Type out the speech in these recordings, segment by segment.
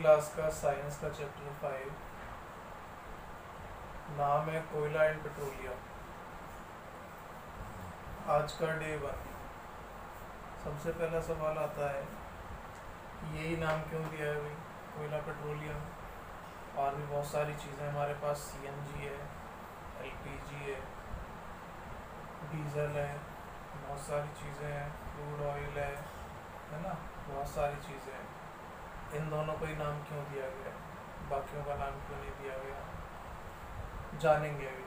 Class का science का chapter 5, नाम है कोयला एंड पेट्रोलियम। आज का डे 1। सबसे पहला सवाल आता है यही नाम क्यों दिया है भाई, कोयला पेट्रोलियम। और भी बहुत सारी चीज़ें हमारे पास, CNG है, LPG है, डीजल है, बहुत सारी चीज़ें हैं, क्रूड ऑयल है ना, बहुत सारी चीज़ें हैं। इन दोनों को ही नाम क्यों दिया गया है, बाकियों का नाम क्यों नहीं दिया गया, जानेंगे अभी।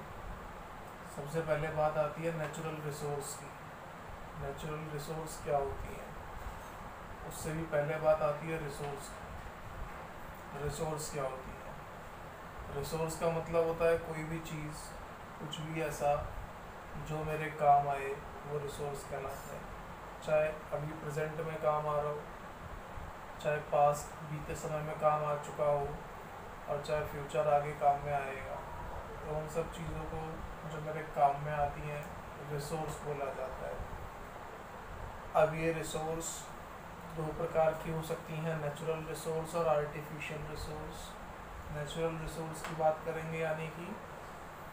सबसे पहले बात आती है नेचुरल रिसोर्स की। नेचुरल रिसोर्स क्या होती है, उससे भी पहले बात आती है रिसोर्स की। रिसोर्स क्या होती है? रिसोर्स का मतलब होता है कोई भी चीज़, कुछ भी ऐसा जो मेरे काम आए, वो रिसोर्स कहलाता है। चाहे अभी प्रेजेंट में काम आ रहा हो, चाहे पास्ट बीते समय में काम आ चुका हो, और चाहे फ्यूचर आगे काम में आएगा, तो उन सब चीज़ों को जो मेरे काम में आती हैं रिसोर्स बोला जाता है। अब ये रिसोर्स दो प्रकार की हो सकती हैं, नेचुरल रिसोर्स और आर्टिफिशियल रिसोर्स। नेचुरल रिसोर्स की बात करेंगे, यानी कि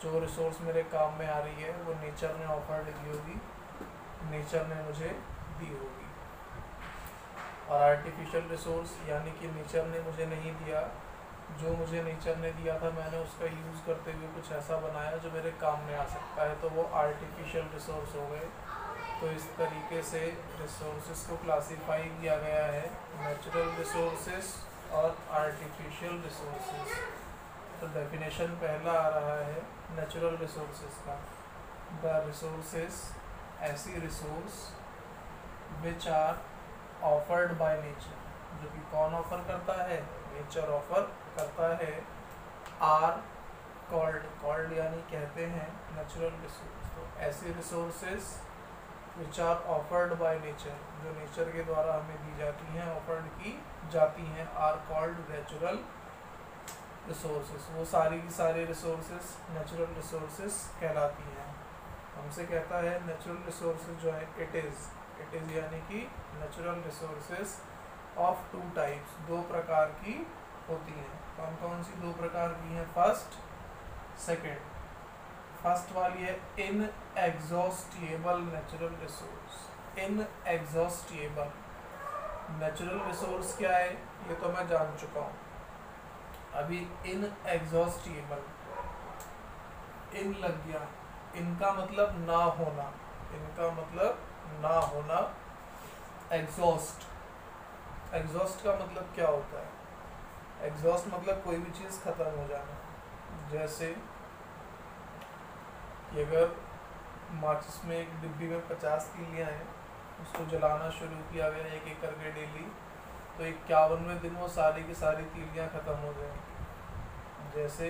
जो रिसोर्स मेरे काम में आ रही है वो नेचर ने ऑफर्ड की होगी, नेचर ने मुझे दी होगी। और आर्टिफिशियल रिसोर्स यानी कि नेचर ने मुझे नहीं दिया, जो मुझे नेचर ने दिया था मैंने उसका यूज़ करते हुए कुछ ऐसा बनाया जो मेरे काम में आ सकता है, तो वो आर्टिफिशियल रिसोर्स हो गए। तो इस तरीके से रिसोर्सेज को क्लासिफाई किया गया है, नेचुरल रिसोर्सेज और आर्टिफिशियल रिसोर्सेज। तो डेफिनेशन पहला आ रहा है नेचुरल रिसोर्सेज का, द रिसोर्सेज ऐसी resource which are offered by nature, जो कि कौन ऑफर करता है, नेचर ऑफर करता है, आर कॉल्ड यानी कहते हैं नेचुरल रिसोर्स। तो ऐसी resources which are offered by nature, जो नेचर के द्वारा हमें दी जाती हैं, ऑफर्ड की जाती हैं, आर कॉल्ड नेचुरल रिसोर्सेज। वो सारी की सारी रिसोर्सेज नेचुरल रिसोर्सेज कहलाती हैं। हमसे कहता है नेचुरल रिसोर्सेज जो है इट इज़ यानी कि natural resources of two types, दो प्रकार की होती हैं। कौन कौन सी दो प्रकार की हैं? First, second. फर्स्ट वाली है inexhaustible natural resource. Inexhaustible natural resource क्या है ये तो मैं जान चुका हूँ। अभी इनएग्जॉस्टिबल, इन लग गया, इनका मतलब ना होना, इनका मतलब ना होना। एग्जॉस्ट, एग्जॉस्ट का मतलब क्या होता है? एग्जॉस्ट मतलब कोई भी चीज़ खत्म हो जाना। जैसे कि अगर माचिस में एक डिब्बी में 50 तीलियाँ हैं, उसको जलाना शुरू किया गया एक एक करके डेली, तो 51वें दिन वो सारी की सारी तीलियाँ ख़त्म हो जाएंगी। जैसे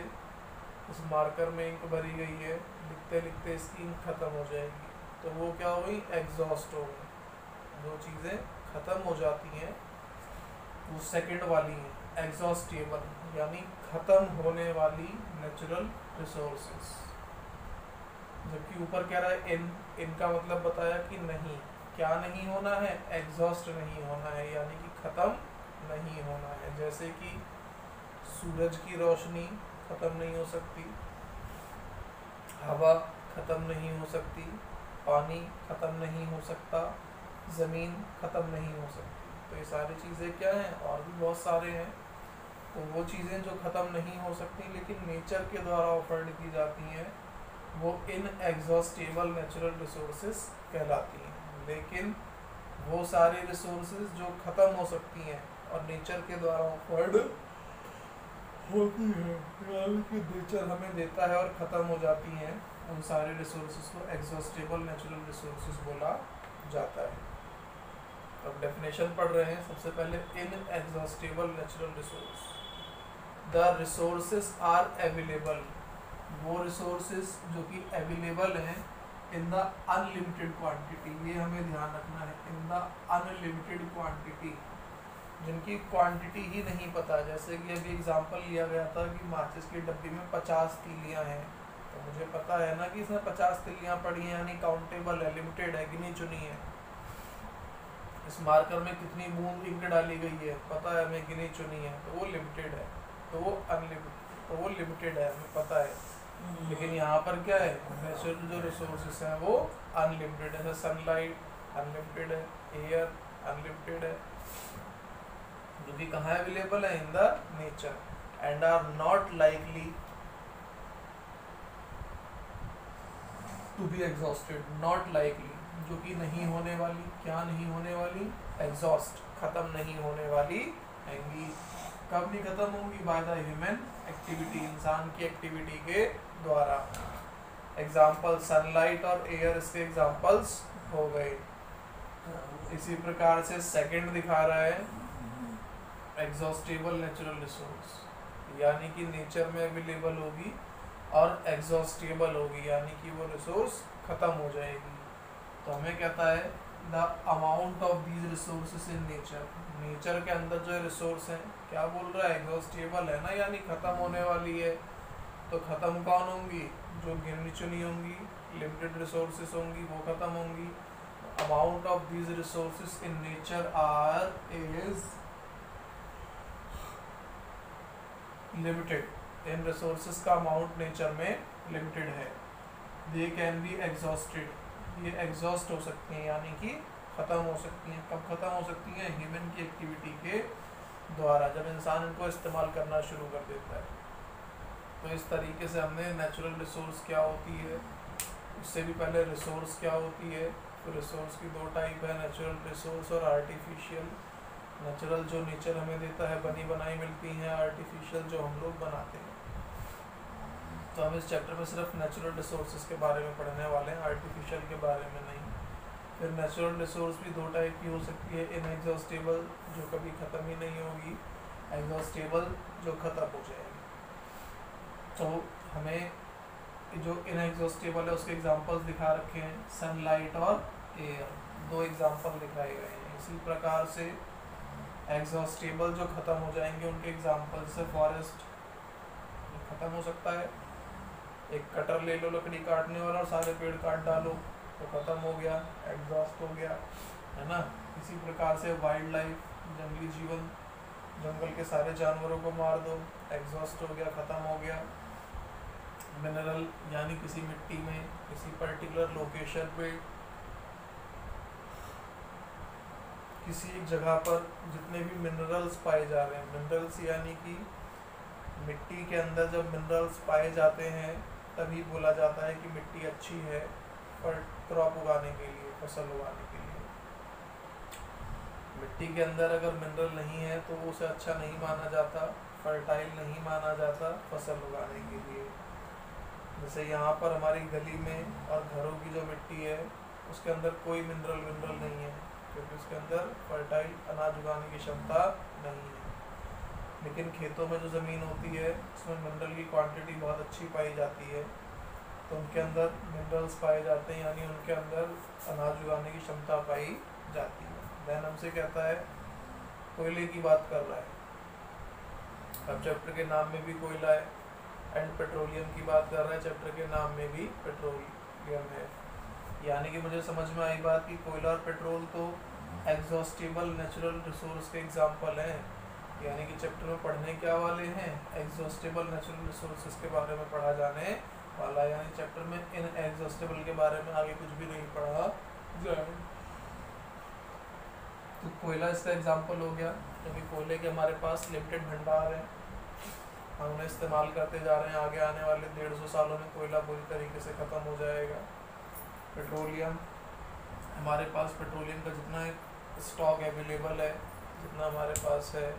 इस मार्कर में इंक भरी गई है, लिखते लिखते इसकी इंक ख़त्म हो जाएगी, तो वो क्या हो गई? एग्जॉस्ट हो गई। जो चीज़ें ख़त्म हो जाती हैं वो सेकंड वाली हैं, एग्जॉस्टेबल यानी ख़त्म होने वाली नेचुरल रिसोर्सेज। जबकि ऊपर कह रहा है इनका मतलब बताया कि नहीं, क्या नहीं होना है? एग्जॉस्ट नहीं होना है, यानी कि ख़त्म नहीं होना है। जैसे कि सूरज की रोशनी ख़त्म नहीं हो सकती, हवा ख़त्म नहीं हो सकती, पानी ख़त्म नहीं हो सकता, ज़मीन ख़त्म नहीं हो सकती। तो ये सारी चीज़ें क्या हैं? और भी बहुत सारे हैं। तो वो चीज़ें जो ख़त्म नहीं हो सकती लेकिन नेचर के द्वारा ऑफर्ड की जाती हैं, वो इनएग्जॉस्टेबल नेचुरल रिसोर्सेज कहलाती हैं। लेकिन वो सारे रिसोर्सेज जो ख़त्म हो सकती हैं और नेचर के द्वारा ऑफर्ड होती हैं, यानी कि नेचर हमें देता है और ख़त्म हो जाती हैं, उन सारे रिसोर्सेज को एग्जॉस्टेबल नेचुरल रिसोर्सेज बोला जाता है। अब डेफिनेशन पढ़ रहे हैं। सबसे पहले inexhaustible natural resource, the resources are available, वो रिसोर्सेज जो कि अवेलेबल हैं इन द अनलिमिटेड क्वांटिटी, ये हमें ध्यान रखना है, इन द अनलिमिटेड क्वांटिटी, जिनकी क्वांटिटी ही नहीं पता। जैसे कि अभी एग्जांपल लिया गया था कि माचिस की डब्बी में 50 तीलियाँ हैं, तो मुझे पता है ना कि इसमें 50 तीलियाँ पड़ी हैं, यानी काउंटेबल है, लिमिटेड है, गिनी चुनी है। इस मार्कर में कितनी बूंद इंक डाली गई है पता है, हमें गिनी चुनी है, तो वो लिमिटेड है, तो वो लिमिटेड है, हमें पता है। लेकिन यहाँ पर क्या है, नेचुरल जो रिसोर्सेस हैं वो अनलिमिटेड है। जैसे सनलाइट अनलिमिटेड है, एयर अनलिमिटेड है, जो कि कहाँ अवेलेबल है, in the nature, and are not likely to be exhausted. Not likely, जो कि नहीं होने वाली, क्या नहीं होने वाली, एग्जॉस्ट, खत्म नहीं होने वाली हैंगी। कब नहीं खत्म होंगी, बाय द ह्यूमन एक्टिविटी, इंसान की एक्टिविटी के द्वारा। एग्जाम्पल सनलाइट और एयर इसके एग्जाम्पल्स हो गए। इसी प्रकार से सेकंड दिखा रहा है एग्जॉस्टेबल नेचुरल रिसोर्स, यानी कि नेचर में अवेलेबल होगी और एग्जॉस्टेबल होगी, यानी कि वो रिसोर्स खत्म हो जाएगी। तो हमें कहता है the amount of these resources in nature, nature के अंदर जो रिसोर्स हैं, क्या बोल रहा है, एग्जॉस्टेबल है ना, यानी खत्म होने वाली है। तो खत्म कौन होंगी, जो गिनी चुनी होंगी, लिमिटेड रिसोर्सेज होंगी, वो खत्म होंगी। Amount of these resources in nature are is limited, इन रिसोर्सेज का अमाउंट नेचर में लिमिटेड है। दे कैन बी एग्जॉस्टेड, ये एग्जॉस्ट हो सकती हैं, यानी कि ख़त्म हो सकती हैं। कब ख़त्म हो सकती हैं, ह्यूमन की एक्टिविटी के द्वारा, जब इंसान इनको इस्तेमाल करना शुरू कर देता है। तो इस तरीके से हमने नेचुरल रिसोर्स क्या होती है, उससे भी पहले रिसोर्स क्या होती है। तो रिसोर्स की दो टाइप है, नेचुरल रिसोर्स और आर्टिफिशियल। नेचुरल जो नेचर हमें देता है, बनी बनाई मिलती हैं, आर्टिफिशियल जो हम लोग बनाते हैं। तो हम इस चैप्टर में सिर्फ नेचुरल रिसोर्सेज के बारे में पढ़ने वाले हैं, आर्टिफिशियल के बारे में नहीं। फिर नेचुरल रिसोर्स भी दो टाइप की हो सकती है, इनएग्जॉस्टेबल जो कभी ख़त्म ही नहीं होगी, एग्जॉस्टेबल जो ख़त्म हो जाएगी। तो हमें जो इनएग्जॉस्टेबल है उसके एग्जांपल्स दिखा रखे हैं, सनलाइट और एयर, दो एग्जांपल दिखाए गए हैं। इसी प्रकार से एग्जॉस्टेबल जो ख़त्म हो जाएंगे उनके एग्जांपल से फॉरेस्ट ख़त्म हो सकता है। एक कटर ले लो लकड़ी काटने वाला और सारे पेड़ काट डालो तो ख़त्म हो गया, एग्जॉस्ट हो गया, है ना। इसी प्रकार से वाइल्ड लाइफ, जंगली जीवन, जंगल के सारे जानवरों को मार दो, एग्जॉस्ट हो गया, ख़त्म हो गया। मिनरल, यानी किसी मिट्टी में किसी पर्टिकुलर लोकेशन पे किसी एक जगह पर जितने भी मिनरल्स पाए जा रहे हैं, मिनरल्स यानी कि मिट्टी के अंदर जब मिनरल्स पाए जाते हैं तभी बोला जाता है कि मिट्टी अच्छी है पर क्रॉप उगाने के लिए, फसल उगाने के लिए। मिट्टी के अंदर अगर मिनरल नहीं है तो उसे अच्छा नहीं माना जाता, फर्टाइल नहीं माना जाता फसल उगाने के लिए। जैसे यहाँ पर हमारी गली में और घरों की जो मिट्टी है उसके अंदर कोई मिनरल नहीं है, क्योंकि उसके अंदर फर्टाइल अनाज उगाने की क्षमता नहीं है। लेकिन खेतों में जो ज़मीन होती है उसमें मिनरल की क्वांटिटी बहुत अच्छी पाई जाती है, तो उनके अंदर मिनरल्स पाए जाते हैं, यानी उनके अंदर अनाज उगाने की क्षमता पाई जाती है। दैन हमसे कहता है कोयले की बात कर रहा है, अब चैप्टर के नाम में भी कोयला है, एंड पेट्रोलियम की बात कर रहा है, चैप्टर के नाम में भी पेट्रोलियम है। यानी कि मुझे समझ में आई बात कि कोयला और पेट्रोल तो एग्जॉस्टेबल नेचुरल रिसोर्स के एग्जाम्पल हैं, यानी कि चैप्टर में पढ़ने क्या वाले हैं, एग्जॉस्टेबल नेचुरल रिसोर्सेज के बारे में पढ़ा जाने वाला है। यानी चैप्टर में इन एग्जॉस्टेबल के बारे में आगे कुछ भी नहीं पढ़ा जाए। तो कोयला इसका एग्जाम्पल हो गया, क्योंकि कोयले के हमारे पास लिमिटेड भंडार हैं, हम उन्हें इस्तेमाल करते जा रहे हैं। आगे आने वाले 150 सालों में कोयला पूरी तरीके से ख़त्म हो जाएगा। पेट्रोलियम, हमारे पास पेट्रोलियम का जितना स्टॉक अवेलेबल है, जितना हमारे पास है,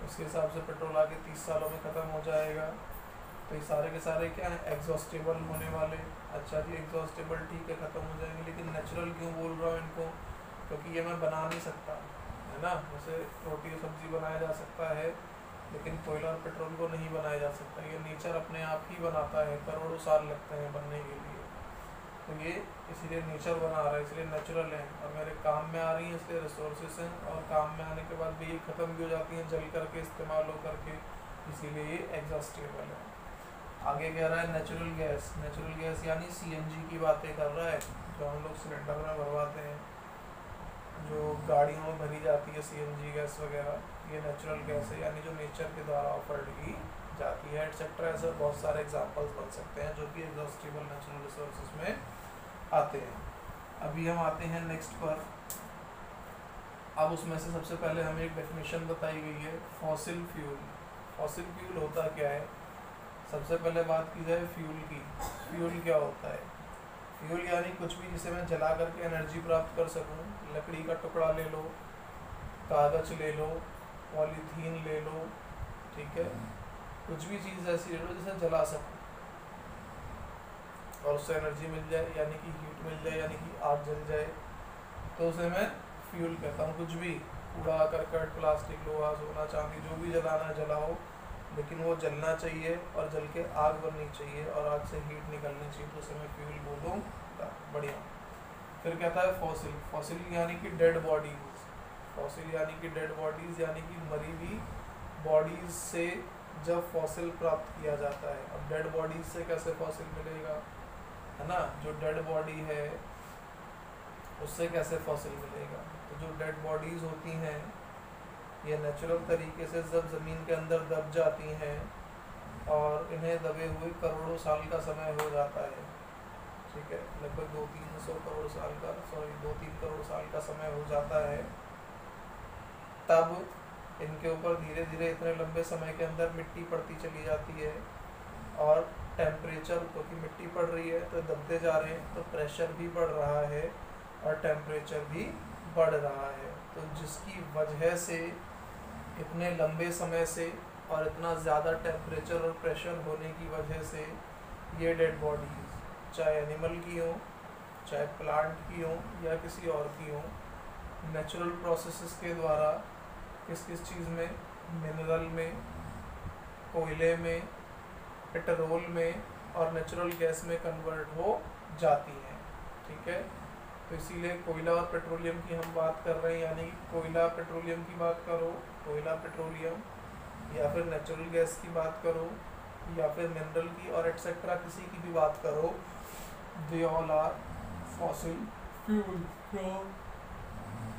उसके हिसाब से पेट्रोल आगे 30 सालों में ख़त्म हो जाएगा। तो ये सारे के सारे क्या हैं, एग्जॉस्टेबल होने वाले। अच्छा जी, एग्जॉस्टेबल ठीक है, ख़त्म हो जाएंगे, लेकिन नेचुरल क्यों बोल रहा हूँ इनको, क्योंकि ये मैं बना नहीं सकता, है ना। जैसे रोटी और सब्ज़ी बनाया जा सकता है, लेकिन कोयला और पेट्रोल को नहीं बनाया जा सकता। ये नेचर अपने आप ही बनाता है, करोड़ों साल लगते हैं बनने के लिए। तो ये इसीलिए नेचर बना रहा है, इसलिए नेचुरल है, और मेरे काम में आ रही हैं इसलिए रिसोर्सेज हैं, और काम में आने के बाद भी ये ख़त्म भी हो जाती हैं जल करके, इस्तेमाल हो करके, इसीलिए ये एग्जॉस्टेबल है। आगे कह रहा है नेचुरल गैस, नेचुरल गैस यानी CNG की बातें कर रहा है, जो हम लोग सिलेंडर में भरवाते हैं, जो गाड़ियों में भरी जाती है सीएनजी गैस वगैरह, ये नेचुरल गैस है, यानी जो नेचर के द्वारा ऑफर्ड की जाती है एटसेट्रा। ऐसे बहुत सारे एग्जांपल्स बन सकते हैं जो कि एग्जॉस्टिबल नेचुरल रिसोर्सेज में आते हैं। अभी हम आते हैं नेक्स्ट पर। अब उसमें से सबसे पहले हमें एक डेफिनेशन बताई गई है फॉसिल फ्यूल। फॉसिल फ्यूल होता क्या है? सबसे पहले बात की जाए फ्यूल की। फ्यूल क्या होता है? फ्यूल यानी कुछ भी जिसे मैं जला करके एनर्जी प्राप्त कर सकूं। लकड़ी का टुकड़ा ले लो, कागज ले लो, पॉलीथीन ले लो, ठीक है, कुछ भी चीज़ ऐसी ले लो जिसे जला सकूं और उससे एनर्जी मिल जाए, यानी कि हीट मिल जाए, यानी कि आग जल जाए, तो उसे मैं फ्यूल कहता हूँ। कुछ भी कूड़ा करकट, प्लास्टिक, लोहा, सोना, चांदी, जो भी जलाना है जलाओ, लेकिन वो जलना चाहिए और जल के आग बननी चाहिए और आग से हीट निकलनी चाहिए, तो उसे मैं फ्यूल बोलूँगा। बढ़िया। फिर कहता है फॉसिल। फॉसिल यानी कि डेड बॉडीज। फॉसिल यानी कि डेड बॉडीज, यानी कि मरी हुई बॉडीज से जब फॉसिल प्राप्त किया जाता है। अब डेड बॉडीज से कैसे फॉसिल मिलेगा, है ना? जो डेड बॉडी है उससे कैसे फॉसिल मिलेगा? तो जो डेड बॉडीज होती हैं ये नेचुरल तरीके से जब ज़मीन के अंदर दब जाती हैं और इन्हें दबे हुए करोड़ों साल का समय हो जाता है, ठीक है, लगभग 2-3 करोड़ साल का 2-3 करोड़ साल का समय हो जाता है, तब इनके ऊपर धीरे धीरे इतने लंबे समय के अंदर मिट्टी पड़ती चली जाती है और टेम्परेचर, क्योंकि मिट्टी पड़ रही है तो दबते जा रहे हैं, तो प्रेशर भी बढ़ रहा है और टेम्परेचर भी बढ़ रहा है। तो जिसकी वजह से इतने लंबे समय से और इतना ज़्यादा टेम्परेचर और प्रेशर होने की वजह से ये डेड बॉडीज, चाहे एनिमल की हो, चाहे प्लांट की हो या किसी और की हो, नेचुरल प्रोसेसेस के द्वारा किस किस चीज़ में, मिनरल में, कोयले में, पेट्रोल में और नेचुरल गैस में कन्वर्ट हो जाती हैं, ठीक है। तो इसीलिए कोयला और पेट्रोलियम की हम बात कर रहे हैं, यानी कि कोयला पेट्रोलियम की बात करो, कोयला पेट्रोलियम, या फिर नेचुरल गैस की बात करो, या फिर मिनरल की और एटसेट्रा किसी की भी बात करो, they all are fossil fuel.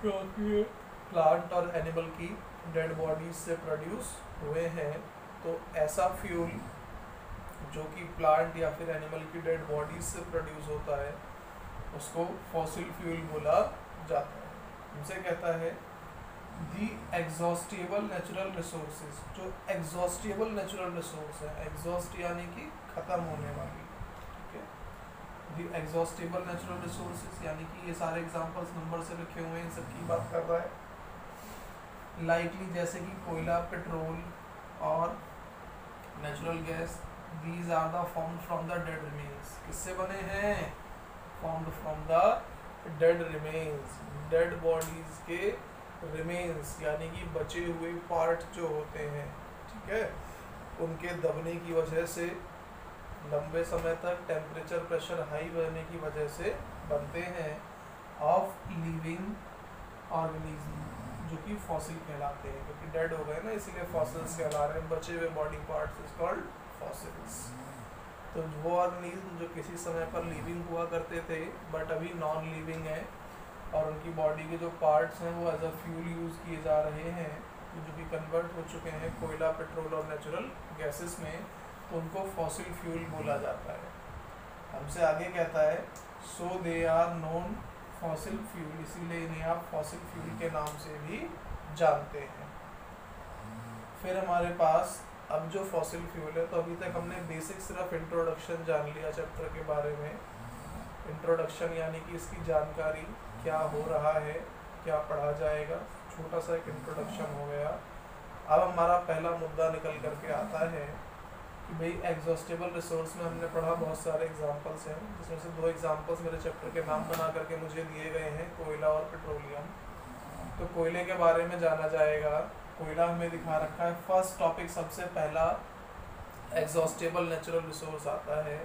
क्योंकि प्लांट और एनिमल की डेड बॉडीज से प्रोड्यूस हुए हैं, तो ऐसा फ्यूल जो कि प्लांट या फिर एनिमल की डेड बॉडीज से प्रोड्यूस होता है उसको फॉसिल फ्यूल बोला जाता है। उनसे कहता है दी एग्जॉस्टेबल नेचुरल रिसोर्सेज। जो एग्जॉस्टेबल नेचुरल रिसोर्स है, एग्जॉस्ट यानी कि खत्म होने वाली, ठीक है, दी एग्जॉस्टेबल नेचुरल रिसोर्सेज यानी कि ये सारे एग्जांपल्स नंबर से लिखे हुए हैं, इन सब की बात कर रहा है। लाइकली जैसे कि कोयला, पेट्रोल और natural gas, these are the formed from the dead remains. किससे बने हैं? Formed from the dead remains, dead bodies के रिमेन्स यानी कि बचे हुए पार्ट जो होते हैं, ठीक है, उनके दबने की वजह से लंबे समय तक टेम्परेचर प्रेशर हाई रहने की वजह से बनते हैं ऑफ लिविंग ऑर्गेनिज्म, जो कि फॉसिल कहलाते हैं, क्योंकि डेड हो गए ना, इसीलिए फॉसिल्स कहला रहे हैं। बचे हुए body parts is called fossils. तो वो ऑर्गेनिज्म जो किसी समय पर लिविंग हुआ करते थे बट अभी नॉन लिविंग है और उनकी बॉडी के जो पार्ट्स हैं वो एज अ फ्यूल यूज़ किए जा रहे हैं, जो कि कन्वर्ट हो चुके हैं कोयला, पेट्रोल और नेचुरल गैसेस में, तो उनको फॉसिल फ्यूल बोला जाता है। हमसे आगे कहता है so they are known fossil fuel, इसीलिए इन्हें आप फॉसिल फ्यूल के नाम से भी जानते हैं। फिर हमारे पास अब जो फॉसिल फ्यूल है, तो अभी तक हमने बेसिक सिर्फ इंट्रोडक्शन जान लिया चैप्टर के बारे में। इंट्रोडक्शन यानी कि इसकी जानकारी, क्या हो रहा है, क्या पढ़ा जाएगा, छोटा सा एक इंट्रोडक्शन हो गया। अब हमारा पहला मुद्दा निकल करके आता है कि भाई एग्जॉस्टेबल रिसोर्स में हमने पढ़ा बहुत सारे एग्जांपल्स हैं, जिसमें से 2 एग्जांपल्स मेरे चैप्टर के नाम बना करके मुझे दिए गए हैं, कोयला और पेट्रोलियम। तो कोयले के बारे में जाना जाएगा। कोयला हमें दिखा रखा है, फर्स्ट टॉपिक सबसे पहला एग्जॉस्टेबल नेचुरल रिसोर्स आता है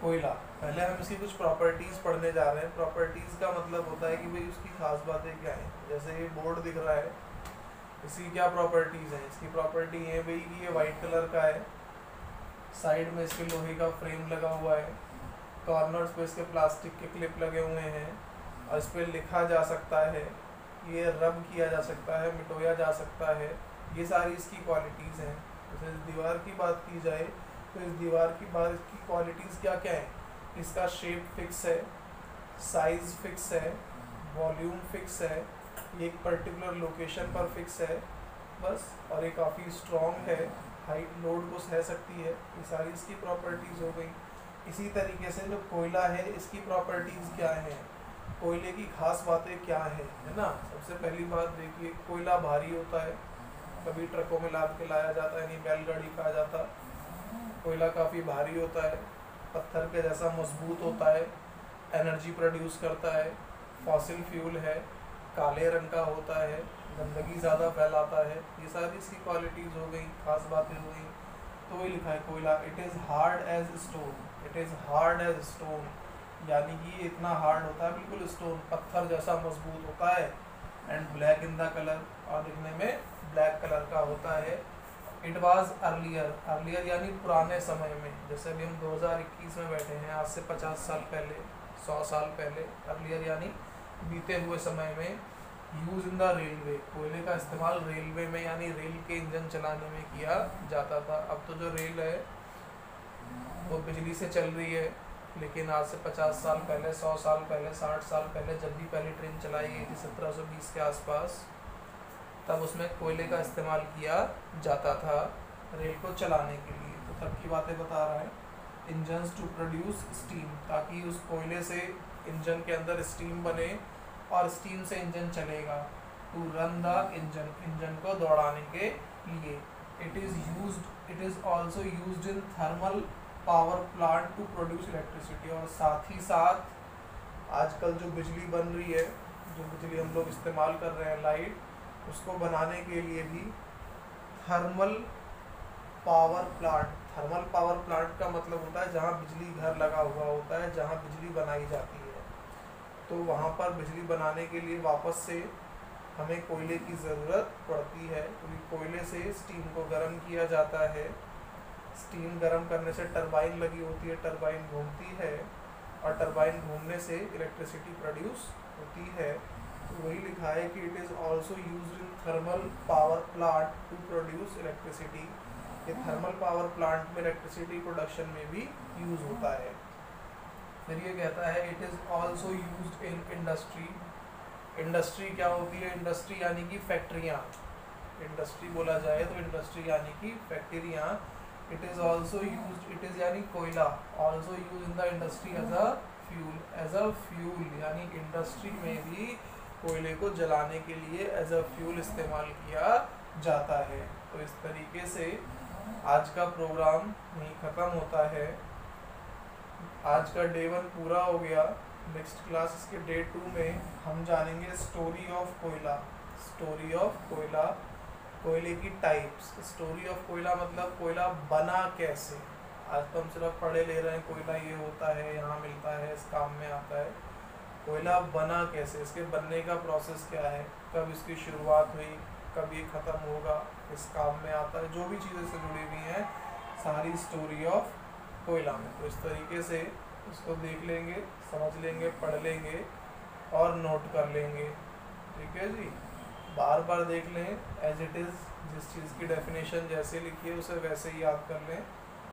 कोयला। पहले हम इसकी कुछ प्रॉपर्टीज़ पढ़ने जा रहे हैं। प्रॉपर्टीज़ का मतलब होता है कि भाई उसकी खास बातें क्या हैं। जैसे ये बोर्ड दिख रहा है, इसकी क्या प्रॉपर्टीज़ हैं? इसकी प्रॉपर्टी ये भाई कि ये वाइट कलर का है, साइड में इसके लोहे का फ्रेम लगा हुआ है, कॉर्नर्स पे इसके प्लास्टिक के क्लिप लगे हुए हैं और इस पर लिखा जा सकता है, ये रब किया जा सकता है, मिटोया जा सकता है, ये सारी इसकी क्वालिटीज़ हैं। जैसे इस दीवार की बात की जाए तो इस दीवार की बात की क्वालिटीज़ क्या क्या है, इसका शेप फिक्स है, साइज़ फिक्स है, वॉल्यूम फिक्स है, ये एक पर्टिकुलर लोकेशन पर फिक्स है बस, और ये काफ़ी स्ट्रॉन्ग है, हाइट लोड को सह सकती है, ये सारी इसकी प्रॉपर्टीज़ हो गई। इसी तरीके से जो कोयला है इसकी प्रॉपर्टीज़ क्या हैं, कोयले की खास बातें क्या है ना। सबसे पहली बात देखिए, कोयला भारी होता है, कभी ट्रकों में लाद के लाया जाता है, नहीं बैलगाड़ी कहा जाता। कोयला काफ़ी भारी होता है, पत्थर के जैसा मजबूत होता है, एनर्जी प्रोड्यूस करता है, फॉसिल फ्यूल है, काले रंग का होता है, गंदगी ज़्यादा फैलाता है, ये सारी इसकी क्वालिटीज़ हो गई, खास बातें हो गई। तो वही लिखा है कोयला, it is hard as stone, it is hard as stone, यानी कि ये इतना हार्ड होता है, बिल्कुल स्टोन पत्थर जैसा मजबूत होता है। And black in the colour, और दिखने में ब्लैक कलर का होता है। इट वाज अर्लियर, अर्लियर यानी पुराने समय में, जैसे अभी हम 2021 में बैठे हैं, आज से 50 साल पहले, 100 साल पहले, अर्लियर यानी बीते हुए समय में। यूज इन द रेलवे, कोयले का इस्तेमाल रेलवे में यानी रेल के इंजन चलाने में किया जाता था। अब तो जो रेल है वो बिजली से चल रही है, लेकिन आज से 50 साल पहले, 100 साल पहले, 60 साल पहले जब भी पहली ट्रेन चलाई गई थी 1720 के आसपास, तब उसमें कोयले का इस्तेमाल किया जाता था रेल को चलाने के लिए। तो तब की बातें बता रहा है। इंजन्स टू प्रोड्यूस स्टीम, ताकि उस कोयले से इंजन के अंदर स्टीम बने और स्टीम से इंजन चलेगा। To run the engine, engine को दौड़ाने के लिए। It is also used in thermal power plant to produce electricity, और साथ ही साथ आजकल जो बिजली बन रही है, जो बिजली हम लोग इस्तेमाल कर रहे हैं लाइट, उसको बनाने के लिए भी thermal power plant, thermal power plant का मतलब होता है जहाँ बिजली घर लगा हुआ होता है, जहाँ बिजली बनाई जाती है। तो वहाँ पर बिजली बनाने के लिए वापस से हमें कोयले की ज़रूरत पड़ती है, क्योंकि कोयले से स्टीम को गर्म किया जाता है। स्टीम गर्म करने से टरबाइन लगी होती है, टरबाइन घूमती है, और टरबाइन घूमने से इलेक्ट्रिसिटी प्रोड्यूस होती है। तो वही लिखा है कि it is also used in thermal power plant to produce electricity. ये थर्मल पावर प्लांट में इलेक्ट्रिसिटी प्रोडक्शन में भी यूज़ होता है। फिर ये कहता है it is also used in industry. Industry क्या होती है, इंडस्ट्री यानी कि फैक्ट्रियाँ। इंडस्ट्री बोला जाए तो इंडस्ट्री यानी कि फैक्ट्रियाँ। It is also used, it is यानी कोयला, also use in the industry as a fuel, as a fuel यानी इंडस्ट्री में भी कोयले को जलाने के लिए एज अ फ्यूल इस्तेमाल किया जाता है। तो इस तरीके से आज का प्रोग्राम यहीं ख़त्म होता है। आज का डे 1 पूरा हो गया। नेक्स्ट क्लास इसके डे 2 में हम जानेंगे स्टोरी ऑफ कोयला। स्टोरी ऑफ कोयला, कोयले की टाइप्स। स्टोरी ऑफ कोयला मतलब कोयला बना कैसे। आज तो हम सिर्फ पढ़े ले रहे हैं, कोयला ये होता है, यहाँ मिलता है, इस काम में आता है। कोयला बना कैसे, इसके बनने का प्रोसेस क्या है, कब इसकी शुरुआत हुई, कब ये ख़त्म होगा, इस काम में आता है, जो भी चीज़ें से जुड़ी हुई हैं सारी स्टोरी ऑफ कोयला में। तो इस तरीके से इसको देख लेंगे, समझ लेंगे, पढ़ लेंगे और नोट कर लेंगे। ठीक है जी, बार बार देख लें एज इट इज़, जिस चीज़ की डेफिनेशन जैसे लिखी है उसे वैसे ही याद कर लें।